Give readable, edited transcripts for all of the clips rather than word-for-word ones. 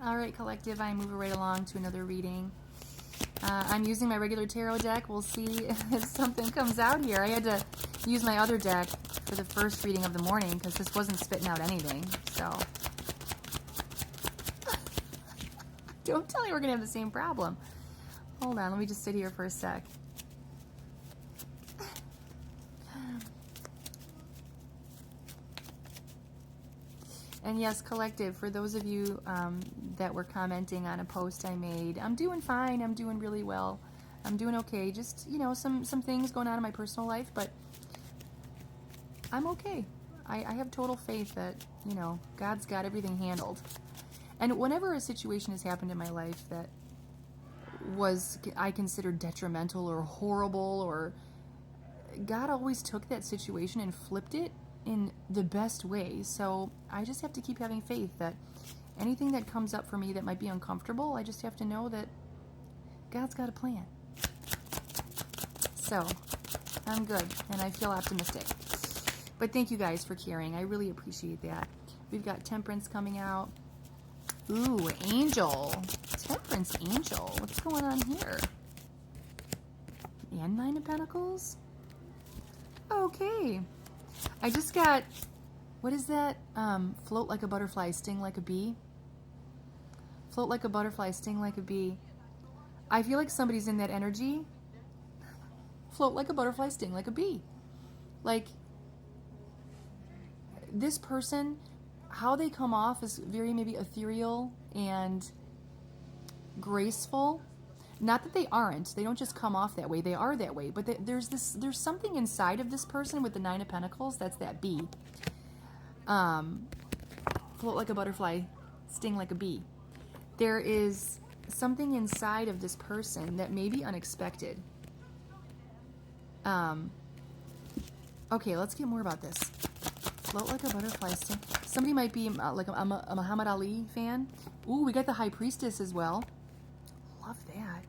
All right, collective, I move right along to another reading. I'm using my regular tarot deck. We'll see if something comes out here. I had to use my other deck for the first reading of the morning because this wasn't spitting out anything. So don't tell me we're going to have the same problem. Hold on, let me just sit here for a sec. And yes, collective, for those of you that were commenting on a post I made, I'm doing fine. I'm doing really well. I'm doing okay. Just, you know, some things going on in my personal life, but I'm okay. I have total faith that, you know, God's got everything handled. And whenever a situation has happened in my life that was, I considered detrimental or horrible, or God always took that situation and flipped it in the best way. So I just have to keep having faith that anything that comes up for me that might be uncomfortable, I just have to know that God's got a plan. So I'm good and I feel optimistic. But thank you guys for caring. I really appreciate that. We've got Temperance coming out. Ooh, Angel. Temperance Angel. What's going on here? And Nine of Pentacles? Okay. I just got, what is that? Float like a butterfly, sting like a bee. Float like a butterfly, sting like a bee. I feel like somebody's in that energy. Float like a butterfly, sting like a bee. Like, this person, how they come off is very maybe ethereal and graceful. Not that they aren't. They don't just come off that way. They are that way. But there's something inside of this person with the Nine of Pentacles. That's that bee. Float like a butterfly, sting like a bee. There is something inside of this person that may be unexpected. Okay, let's get more about this. Float like a butterfly, sting. Somebody might be like a Muhammad Ali fan. Ooh, we got the High Priestess as well. Love that.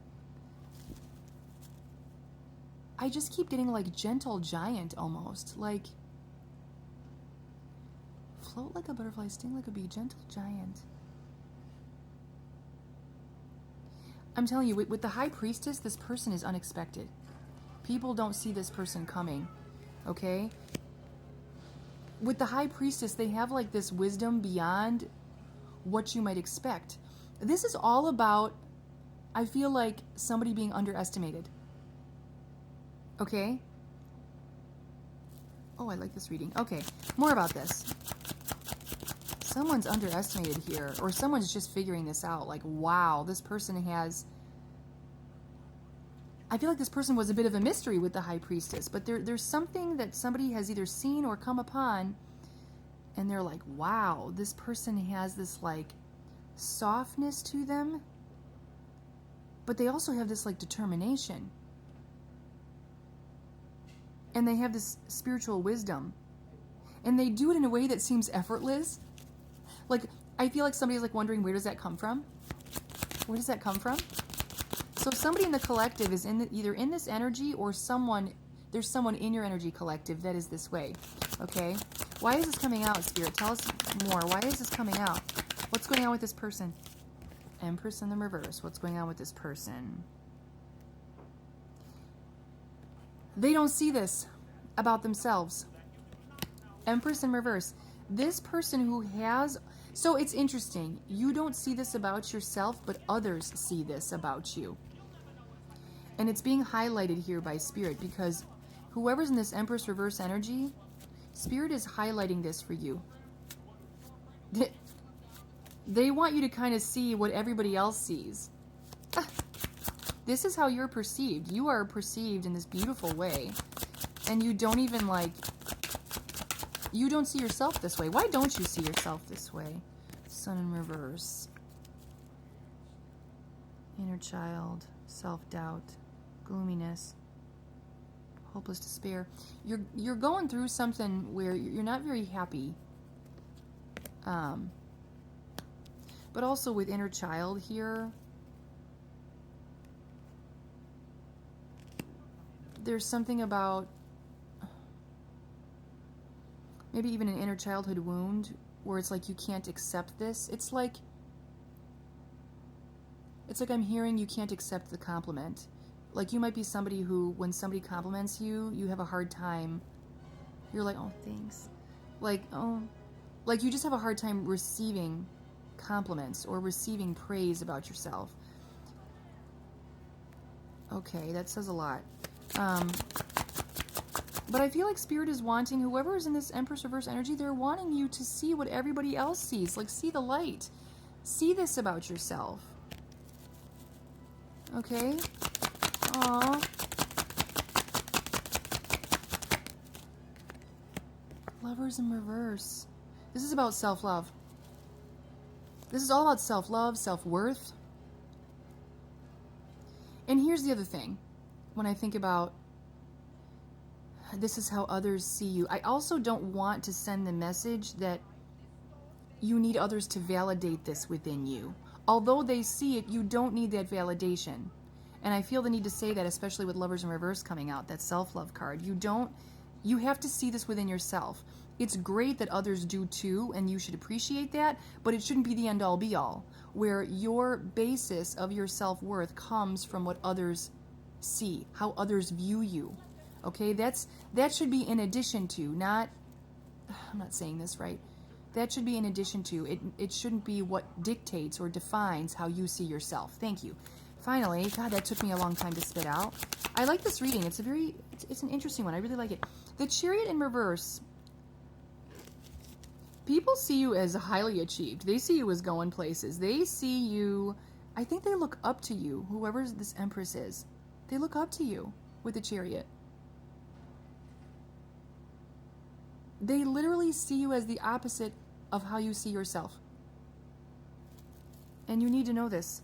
I just keep getting like gentle giant almost. Like, float like a butterfly, sting like a bee, gentle giant. I'm telling you, with the High Priestess, this person is unexpected. People don't see this person coming, okay? With the High Priestess, they have like this wisdom beyond what you might expect. This is all about, I feel like, somebody being underestimated. Okay? Oh, I like this reading. Okay, more about this. Someone's underestimated here, or someone's just figuring this out. Like, wow, this person has... I feel like this person was a bit of a mystery with the High Priestess, but there's something that somebody has either seen or come upon, and they're like, wow, this person has this, like, softness to them, but they also have this, like, determination. And they have this spiritual wisdom. And they do it in a way that seems effortless. Like, I feel like somebody's like wondering, where does that come from? Where does that come from? So somebody in the collective is either in this energy, or there's someone in your energy collective that is this way. Okay? Why is this coming out, Spirit? Tell us more. Why is this coming out? What's going on with this person? Empress in the reverse. What's going on with this person? They don't see this about themselves. Empress in reverse. This person who has... So it's interesting. You don't see this about yourself, but others see this about you. And it's being highlighted here by Spirit, because whoever's in this Empress reverse energy, Spirit is highlighting this for you. They want you to kind of see what everybody else sees. This is how you're perceived. You are perceived in this beautiful way. And you don't even like... You don't see yourself this way. Why don't you see yourself this way? Sun in reverse. Inner child. Self-doubt. Gloominess. Hopeless despair. You're going through something where you're not very happy. But also with inner child here... There's something about maybe even an inner childhood wound where it's like you can't accept this. It's like It's like I'm hearing you can't accept the compliment. Like you might be somebody who, when somebody compliments you, you have a hard time. You're like, oh, thanks. Like, oh, like you just have a hard time receiving compliments or receiving praise about yourself. Okay, that says a lot. But I feel like Spirit is wanting, whoever is in this Empress Reverse energy, they're wanting you to see what everybody else sees. Like, see the light. See this about yourself. Okay? Aww. Lovers in reverse. This is about self-love. This is all about self-love, self-worth. And here's the other thing. When I think about this is how others see you, I also don't want to send the message that you need others to validate this within you. Although they see it, you don't need that validation. And I feel the need to say that, especially with Lovers in Reverse coming out, that self-love card. You have to see this within yourself. It's great that others do too, and you should appreciate that, but it shouldn't be the end-all be-all, where your basis of your self-worth comes from what others see, how others view you. Okay, that should be in addition to, not, I'm not saying this right. That should be in addition to. It shouldn't be what dictates or defines how you see yourself. Thank you. Finally, God, that took me a long time to spit out. I like this reading. It's an interesting one. I really like it. The Chariot in reverse. People see you as highly achieved. They see you as going places. They see you, I think they look up to you, whoever this Empress is. They look up to you with the Chariot. They literally see you as the opposite of how you see yourself. And you need to know this.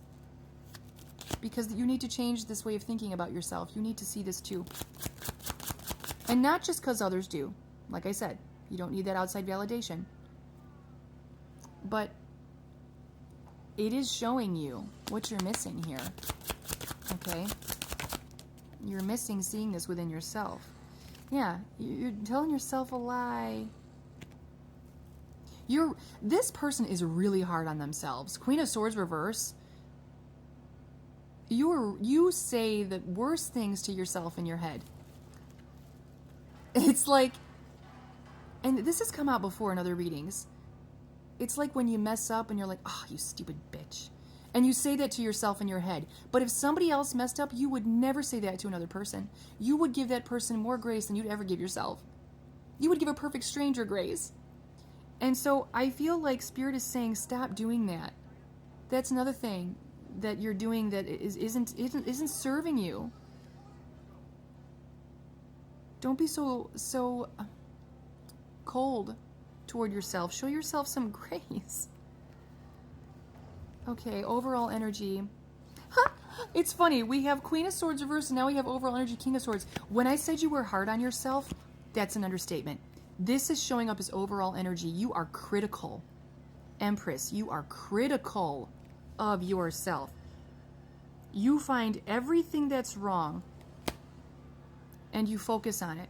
Because you need to change this way of thinking about yourself. You need to see this too. And not just because others do. Like I said, you don't need that outside validation. But it is showing you what you're missing here. Okay? You're missing seeing this within yourself. Yeah, you're telling yourself a lie. This person is really hard on themselves. Queen of Swords reverse. You say the worst things to yourself in your head. It's like, and this has come out before in other readings. It's like when you mess up and you're like, oh, you stupid bitch. And you say that to yourself in your head. But if somebody else messed up, you would never say that to another person. You would give that person more grace than you'd ever give yourself. You would give a perfect stranger grace. And so I feel like Spirit is saying, stop doing that. That's another thing that you're doing that isn't serving you. Don't be so cold toward yourself. Show yourself some grace. Okay, overall energy. It's funny. We have Queen of Swords reversed, and now we have overall energy, King of Swords. When I said you were hard on yourself, that's an understatement. This is showing up as overall energy. You are critical. Empress, you are critical of yourself. You find everything that's wrong, and you focus on it.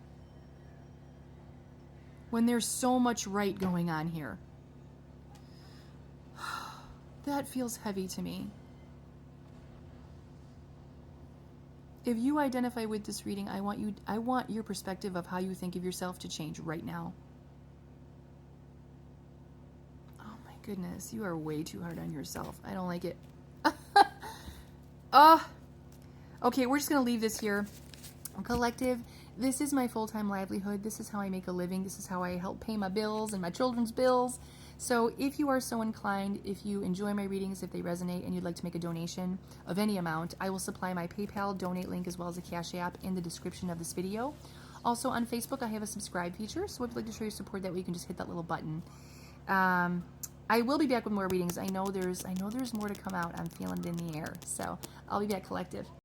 When there's so much right going on here. That feels heavy to me. If you identify with this reading, I want your perspective of how you think of yourself to change right now. Oh my goodness, you are way too hard on yourself. I don't like it. Okay, we're just gonna leave this here. Collective, this is my full-time livelihood. This is how I make a living. This is how I help pay my bills and my children's bills. So if you are so inclined, if you enjoy my readings, if they resonate, and you'd like to make a donation of any amount, I will supply my PayPal donate link as well as a Cash App in the description of this video. Also on Facebook, I have a subscribe feature, so if you'd like to show your support that way, you can just hit that little button. I will be back with more readings. I know there's more to come out. I'm feeling it in the air. So I'll be back, Collective.